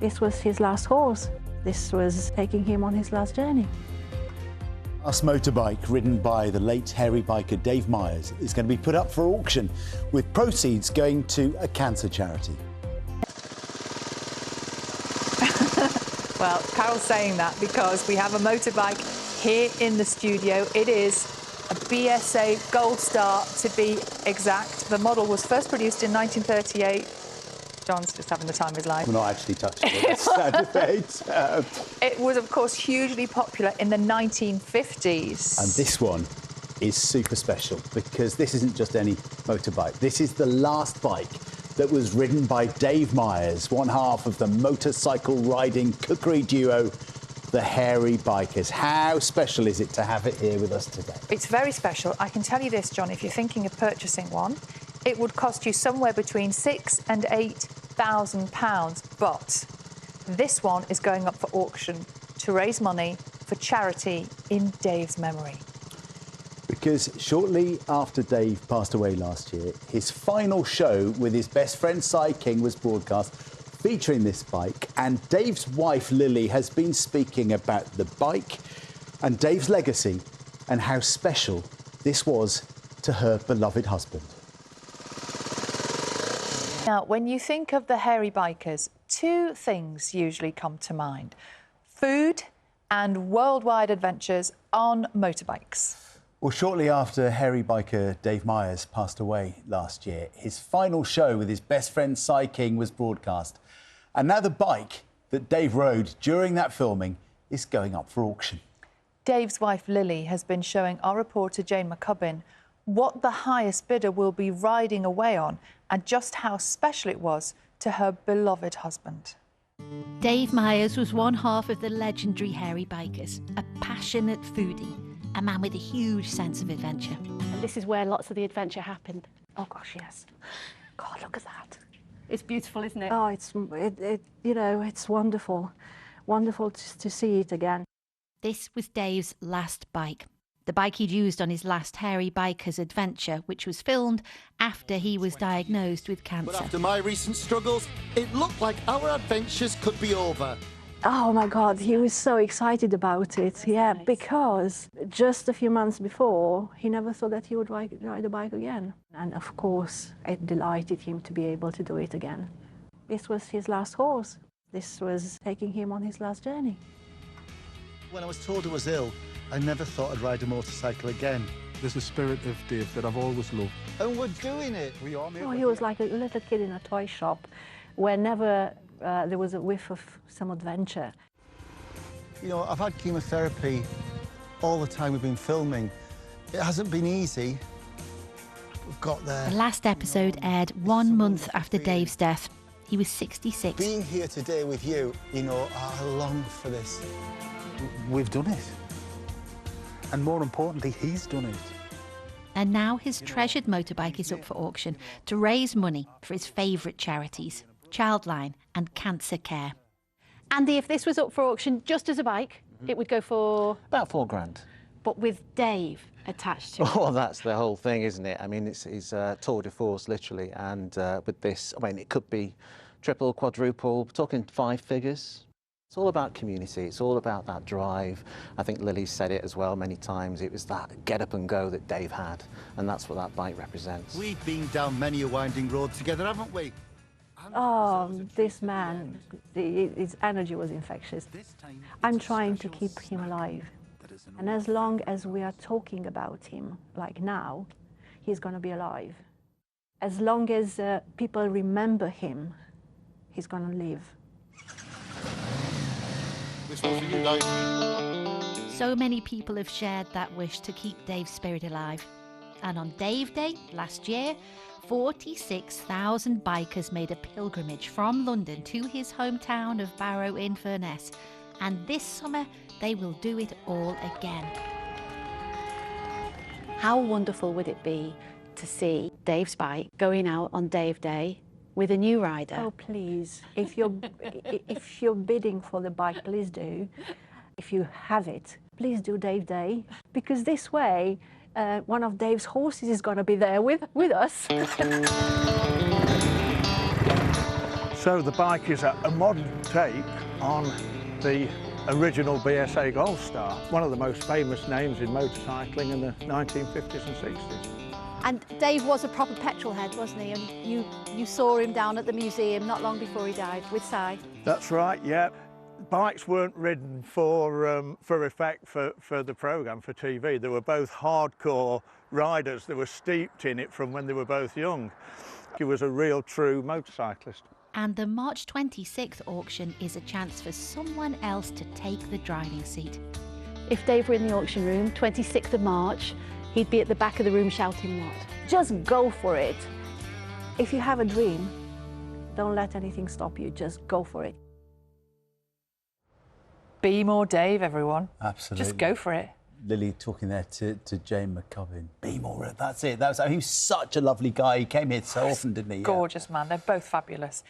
This was his last horse. This was taking him on his last journey. Last motorbike, ridden by the late hairy biker Dave Myer, is going to be put up for auction, with proceeds going to a cancer charity. Well, Carol's saying that because we have a motorbike here in the studio. It is a BSA Gold Star, to be exact. The model was first produced in 1938. John's just having the time of his life. We're not actually touching it. That's a debate. It was, of course, hugely popular in the 1950s. And this one is super special because this isn't just any motorbike. This is the last bike that was ridden by Dave Myers, one half of the motorcycle riding cookery duo, the Hairybikers. How special is it to have it here with us today? It's very special. I can tell you this, John, if you're thinking of purchasing one, it would cost you somewhere between £6,000 and £8,000. But this one is going up for auction to raise money for charity in Dave's memory. Because shortly after Dave passed away last year, his final show with his best friend Cy King was broadcast, featuring this bike, and Dave's wife Lili has been speaking about the bike and Dave's legacy and how special this was to her beloved husband. Now, when you think of the Hairybikers, two things usually come to mind: food and worldwide adventures on motorbikes. Well, shortly after hairy biker Dave Myers passed away last year, his final show with his best friend Cy King was broadcast. And now the bike that Dave rode during that filming is going up for auction. Dave's wife Lili has been showing our reporter Jane McCubbin what the highest bidder will be riding away on and just how special it was to her beloved husband. Dave Myers was one half of the legendary Hairybikers, a passionate foodie, a man with a huge sense of adventure. And this is where lots of the adventure happened. Oh gosh, yes. God, look at that. It's beautiful, isn't it? Oh, you know, it's wonderful. Wonderful to see it again. This was Dave's last bike, the bike he'd used on his last Hairybikers adventure, which was filmed after he was diagnosed with cancer. But after my recent struggles, it looked like our adventures could be over. Oh my God, he was so excited about it. Yeah, because just a few months before, he never thought that he would ride a bike again. And of course, it delighted him to be able to do it again. This was his last horse. This was taking him on his last journey. When I was told I was ill, I never thought I'd ride a motorcycle again. There's a spirit of Dave that I've always loved. And we're doing it. We are, mate. Oh, he was like a little kid in a toy shop, whenever there was a whiff of some adventure. You know, I've had chemotherapy all the time we've been filming. It hasn't been easy. We've got there. The last episode aired 1 month after Dave's death. He was 66. Being here today with you, you know, I long for this. We've done it. And more importantly, he's done it. And now his treasured motorbike is up for auction to raise money for his favourite charities, Childline and Cancer Care. Andy, if this was up for auction just as a bike, it would go for... About £4,000. But with Dave attached to it. Well, that's the whole thing, isn't it? I mean, it's tour de force, literally. And with this, I mean, it could be triple, quadruple, we're talking 5 figures. It's all about community. It's all about that drive. I think Lili said it as well many times. It was that get up and go that Dave had. And that's what that bike represents. We've been down many a winding road together, haven't we? Oh, this man, his energy was infectious. I'm trying to keep him alive. And as long as we are talking about him, like now, he's going to be alive. As long as people remember him, he's going to live. So many people have shared that wish to keep Dave's spirit alive. And on Dave Day last year, 46,000 bikers made a pilgrimage from London to his hometown of Barrow-in-Furness. And this summer, they will do it all again. How wonderful would it be to see Dave's bike going out on Dave Day with a new rider? Oh, please. If you're bidding for the bike, please do. If you have it, please do Dave Day. Because this way, one of Dave's horses is going to be there with us. So the bike is a modern take on the original BSA Gold Star, one of the most famous names in motorcycling in the 1950s and 60s. And Dave was a proper petrol head, wasn't he? And you saw him down at the museum not long before he died with Si. That's right, yeah. Bikes weren't ridden for effect for the programme, for TV. They were both hardcore riders. They were steeped in it from when they were both young. He was a real true motorcyclist. And the March 26th auction is a chance for someone else to take the driving seat. If Dave were in the auction room, 26th of March, he'd be at the back of the room shouting what? Just go for it. If you have a dream, don't let anything stop you. Just go for it. Be more Dave, everyone. Absolutely. Just go for it. Lili talking there to Jane McCubbin. Be more, that's it. He was such a lovely guy. He came here so often, didn't he? Gorgeous man. They're both fabulous.